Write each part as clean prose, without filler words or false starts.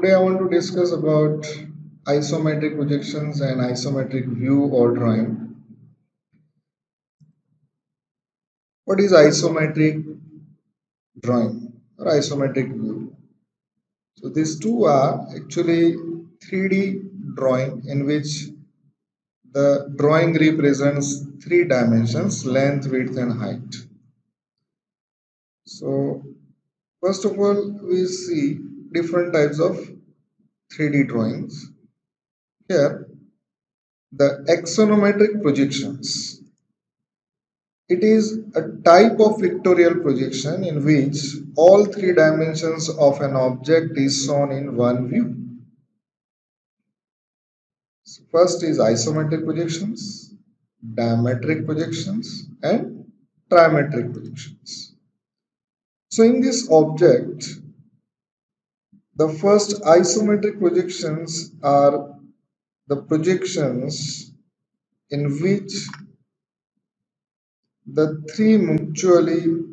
Today I want to discuss about isometric projections and isometric view or drawing. What is isometric drawing or isometric view? So these two are actually 3D drawing in which the drawing represents three dimensions: length, width and height. So first of all, we see different types of 3D drawings. Here, the axonometric projections. It is a type of vectorial projection in which all three dimensions of an object is shown in one view. So first is isometric projections, diametric projections, and trimetric projections. So in this object, the first isometric projections are the projections in which the three mutually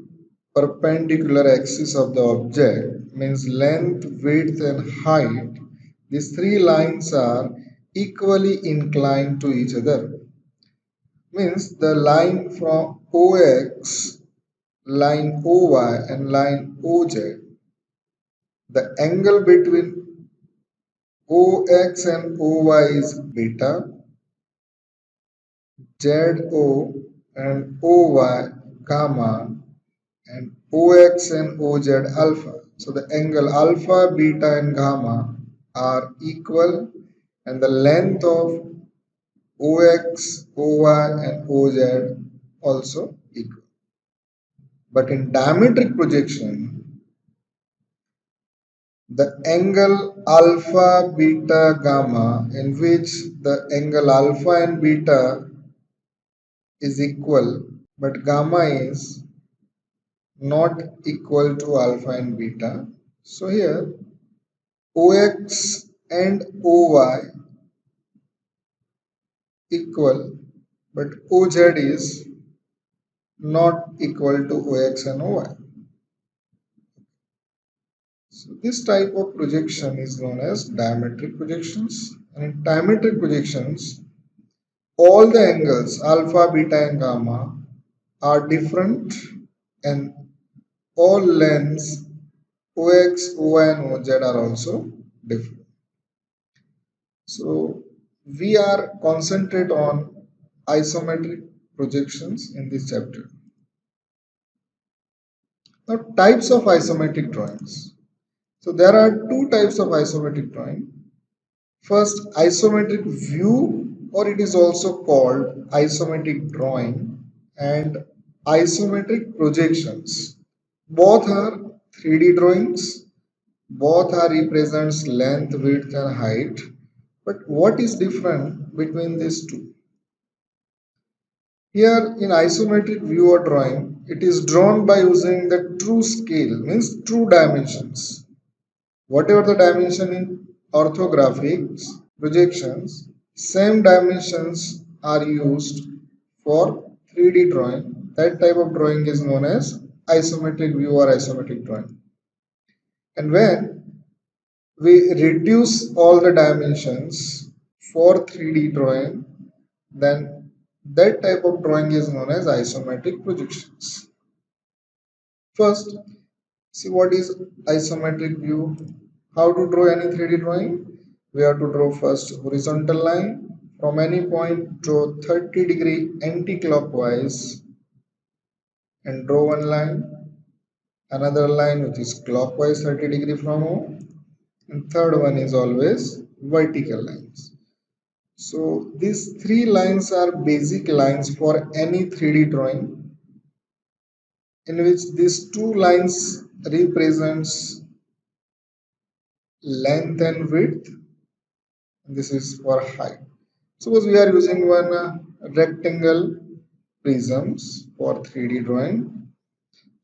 perpendicular axis of the object, means length, width and height, these three lines are equally inclined to each other. Means the line from OX, line OY and line OZ, the angle between OX and OY is beta, ZO and OY gamma, and OX and OZ alpha. So the angle alpha, beta and gamma are equal and the length of OX, OY and OZ also equal. But in diametric projection, the angle alpha, beta, gamma, in which the angle alpha and beta is equal but gamma is not equal to alpha and beta. So here OX and OY equal but OZ is not equal to OX and OY. So this type of projection is known as diametric projections, and in diametric projections all the angles alpha, beta and gamma are different and all lengths OX, OY and OZ are also different. So we are concentrate on isometric projections in this chapter. Now types of isometric drawings. So there are two types of isometric drawing. First, isometric view, or it is also called isometric drawing, and isometric projections. Both are 3D drawings. Both are represents length, width and height. But what is different between these two? Here in isometric view or drawing, it is drawn by using the true scale, means true dimensions. Whatever the dimension in orthographic projections, same dimensions are used for 3D drawing. That type of drawing is known as isometric view or isometric drawing. And when we reduce all the dimensions for 3D drawing, then that type of drawing is known as isometric projections. First, see what is isometric view. How to draw any 3D drawing? We have to draw first horizontal line. From any point, draw 30-degree anti-clockwise and draw one line. Another line which is clockwise 30-degree from O. And third one is always vertical lines. So these three lines are basic lines for any 3D drawing, in which these two lines represents length and width, and this is for height. Suppose we are using one rectangle prisms for 3D drawing,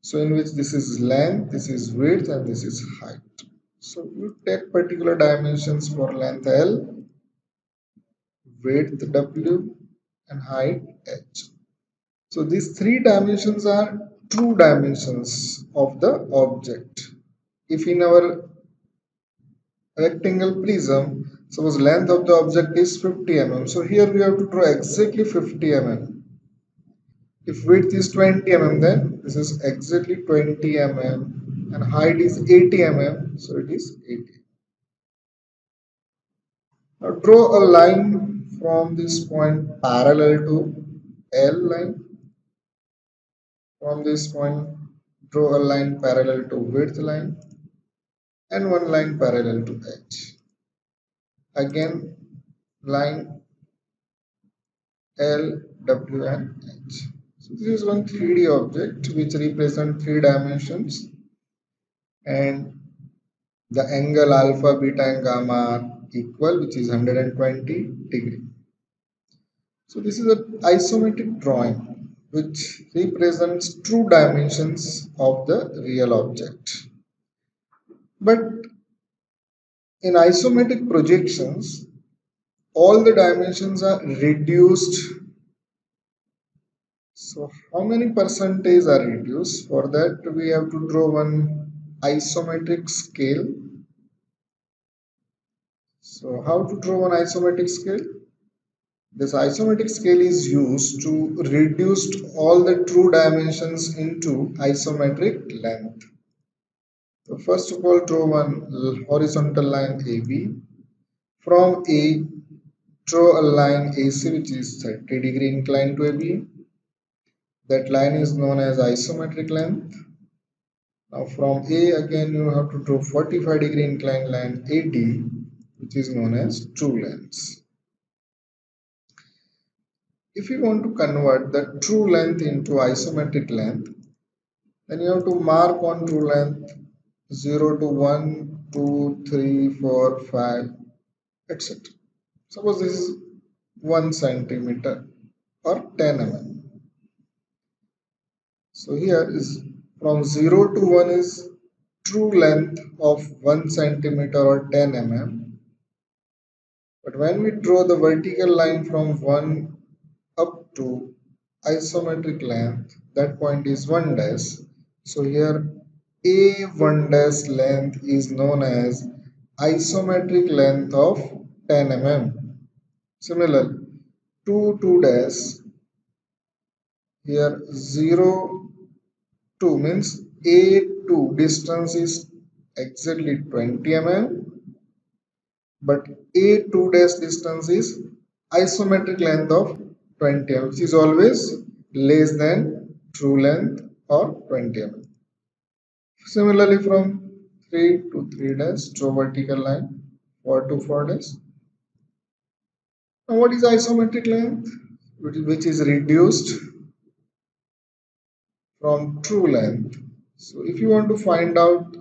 so in which this is length, this is width and this is height. So you take particular dimensions for length L, width W and height H. So these three dimensions are true dimensions of the object. If in our rectangle prism, suppose length of the object is 50 mm. So here we have to draw exactly 50 mm. If width is 20 mm, then this is exactly 20 mm, and height is 80 mm, so it is 80. Now draw a line from this point parallel to L line. From this point, draw a line parallel to width line and one line parallel to H. Again, line L, W and H. So this is one 3D object which represents 3 dimensions, and the angle alpha, beta and gamma are equal, which is 120 degree. So this is an isometric drawing which represents true dimensions of the real object. But in isometric projections, all the dimensions are reduced. So how many percentage are reduced? For that we have to draw one isometric scale. So how to draw one isometric scale? This isometric scale is used to reduce all the true dimensions into isometric length. So first of all, draw one horizontal line AB. From A, draw a line AC which is 30-degree inclined to AB. That line is known as isometric length. Now from A again you have to draw 45-degree inclined line AD, which is known as true length. If you want to convert the true length into isometric length, then you have to mark on true length 0 to 1, 2, 3, 4, 5, etc. Suppose this is 1 centimeter or 10 mm. So here is from 0 to 1 is true length of 1 centimeter or 10 mm. But when we draw the vertical line from 1 up to isometric length, that point is 1 dash. So here A1 dash length is known as isometric length of 10 mm. Similarly, 2 dash, here 0 2 means A2 distance is exactly 20 mm, but A2 dash distance is isometric length of 20 mm, which is always less than true length or 20 mm. Similarly, from 3 to 3 dash, draw vertical line 4 to 4 dash. Now, what is isometric length? Which is reduced from true length. So, if you want to find out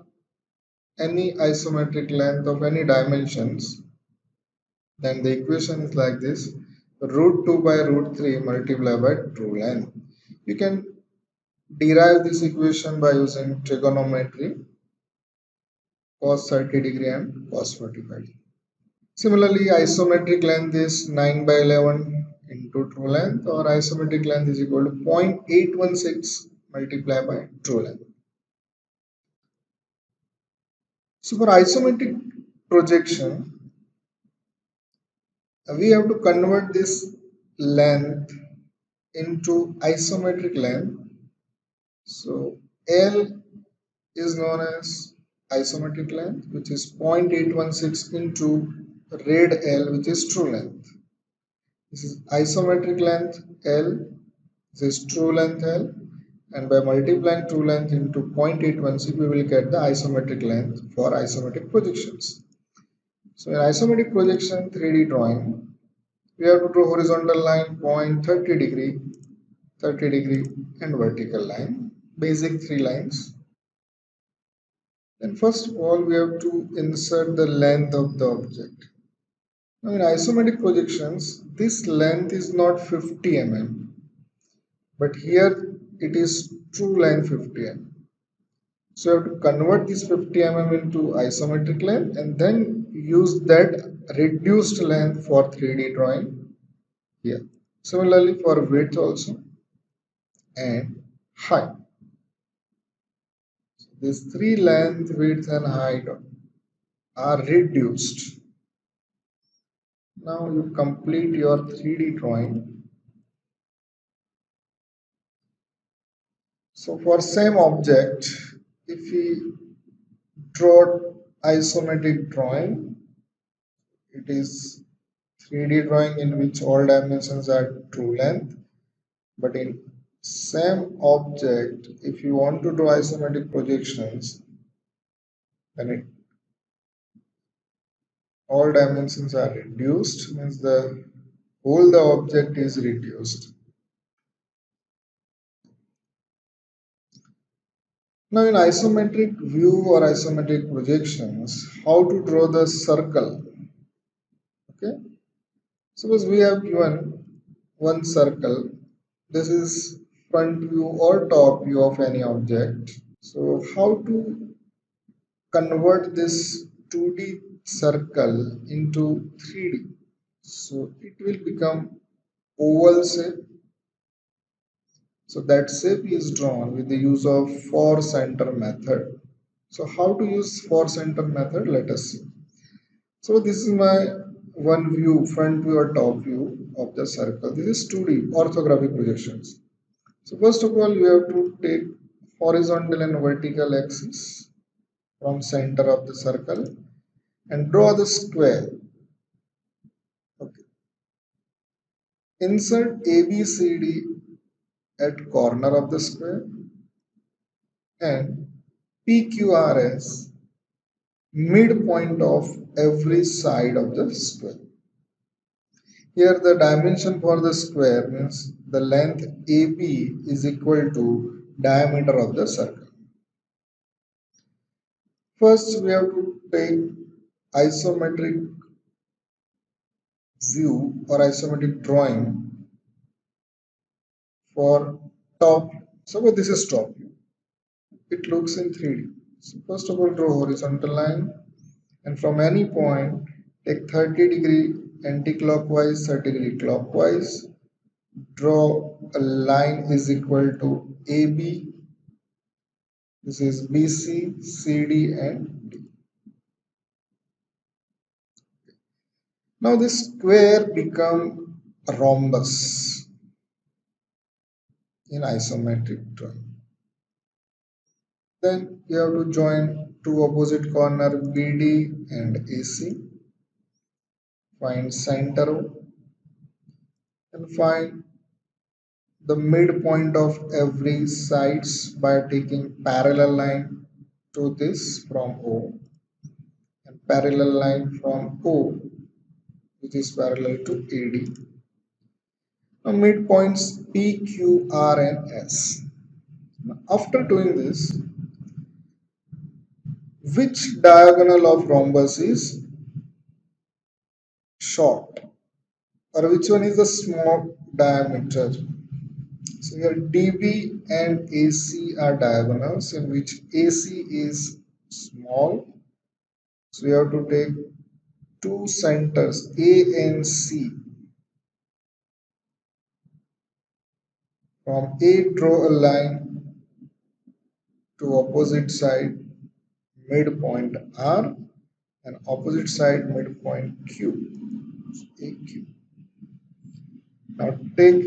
any isometric length of any dimensions, then the equation is like this: root 2 by root 3 multiplied by true length. You can derive this equation by using trigonometry, cos 30 degree and cos 45 degree. Similarly, isometric length is 9 by 11 into true length, or isometric length is equal to 0.816 multiplied by true length. So for isometric projection, we have to convert this length into isometric length. So L is known as isometric length, which is 0.816 into rad L, which is true length. This is isometric length L, this is true length L, and by multiplying true length into 0.816 we will get the isometric length for isometric projections. So in isometric projection 3D drawing, we have to draw horizontal line point 30 degree, 30 degree and vertical line, basic 3 lines. Then first of all we have to insert the length of the object. Now in isometric projections, this length is not 50 mm, but here it is true length 50 mm. So you have to convert this 50 mm into isometric length and then use that reduced length for 3D drawing here. Similarly for width also and height. So these three length, width and height are reduced. Now you complete your 3D drawing. So for same object, if we draw isometric drawing, it is 3D drawing in which all dimensions are true length. But in same object, if you want to draw isometric projections, then all dimensions are reduced, means the whole the object is reduced. Now in isometric view or isometric projections, how to draw the circle? Okay, suppose we have given one circle. This is front view or top view of any object. So how to convert this 2D circle into 3D? So it will become oval shape. So that shape is drawn with the use of for center method. So how to use for center method? Let us see. So this is my one view, front view or top view of the circle. This is 2D orthographic projections. So first of all, you have to take horizontal and vertical axis from center of the circle and draw the square. Okay. Insert ABCD at corner of the square and PQRS midpoint of every side of the square. Here the dimension for the square means the length AB is equal to diameter of the circle. First we have to take isometric view or isometric drawing for top. Suppose this is top view. It looks in 3D. So first of all draw horizontal line and from any point take 30-degree anti-clockwise, 30-degree clockwise. Draw a line is equal to AB. This is BC, CD and D. Now this square become a rhombus in isometric drawing. Then you have to join two opposite corner BD and AC. Find center O and find the midpoint of every sides by taking parallel line to this from O and parallel line from O which is parallel to AD. Now midpoints P, Q, R and S. Now, after doing this, which diagonal of rhombus is short or which one is the small diameter? So here DB and AC are diagonals in which AC is small. So we have to take two centers A and C. From A draw a line to opposite side midpoint R and opposite side midpoint Q. AQ. Now take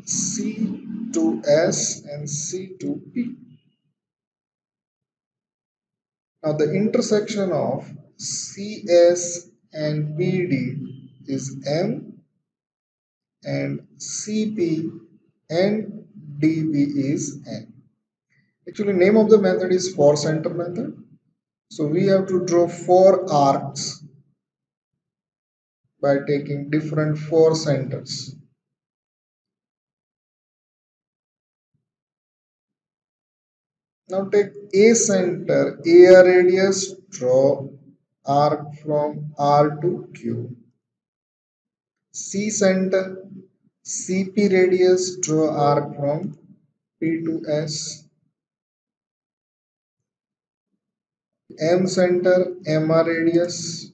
C to S and C to P. Now the intersection of CS and PD is M and CP and DB is N. Actually name of the method is for center method. So we have to draw four arcs by taking different four centers. Now take A center, AR radius, draw arc from R to Q. C center, CP radius, draw arc from P to S. M center, MR radius,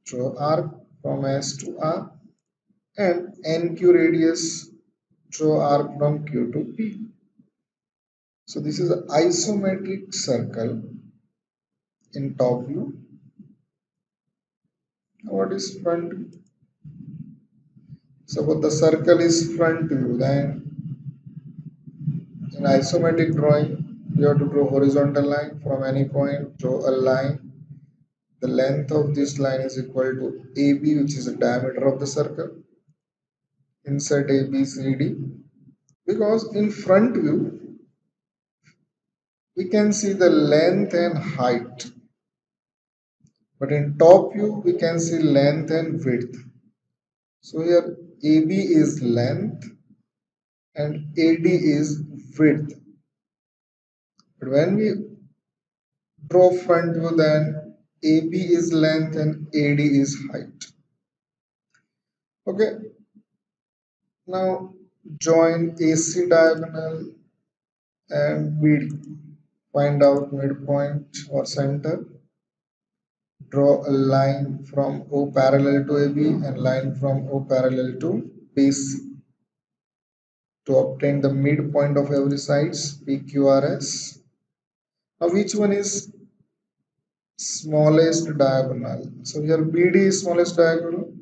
draw arc from S to R. And NQ radius, draw arc from Q to P. So this is an isometric circle in top view. What is front view? Suppose the circle is front view, then in isometric drawing, you have to draw horizontal line from any point, draw a line. The length of this line is equal to AB, which is the diameter of the circle. Insert ABCD. Because in front view, we can see the length and height. But in top view, we can see length and width. So here AB is length and AD is width. But when we draw front view, then AB is length and AD is height. Okay, now join AC diagonal and BD. Find out midpoint or center. Draw a line from O parallel to AB and line from O parallel to BC. To obtain the midpoint of every sides, PQRS. Now which one is smallest diagonal? So here BD is smallest diagonal.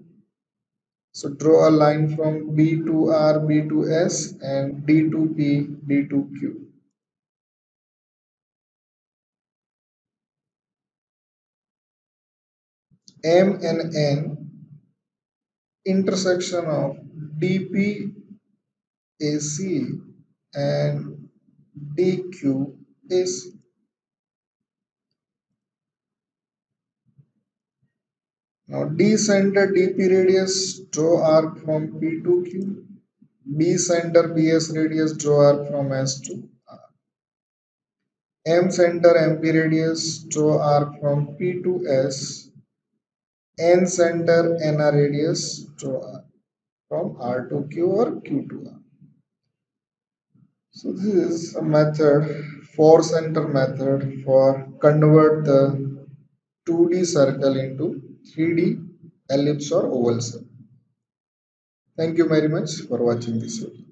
So draw a line from B to R, B to S and D to P, D to Q. M and N intersection of DP AC and DQ is. Now D center DP radius, draw arc from P to Q. B center BS radius, draw arc from S to R. M center MP radius, draw arc from P to S. N center NR radius, draw arc from R to Q or Q to R. So this is a method, four center method for convert the 2D circle into 3D ellipse or oval circle. Thank you very much for watching this video.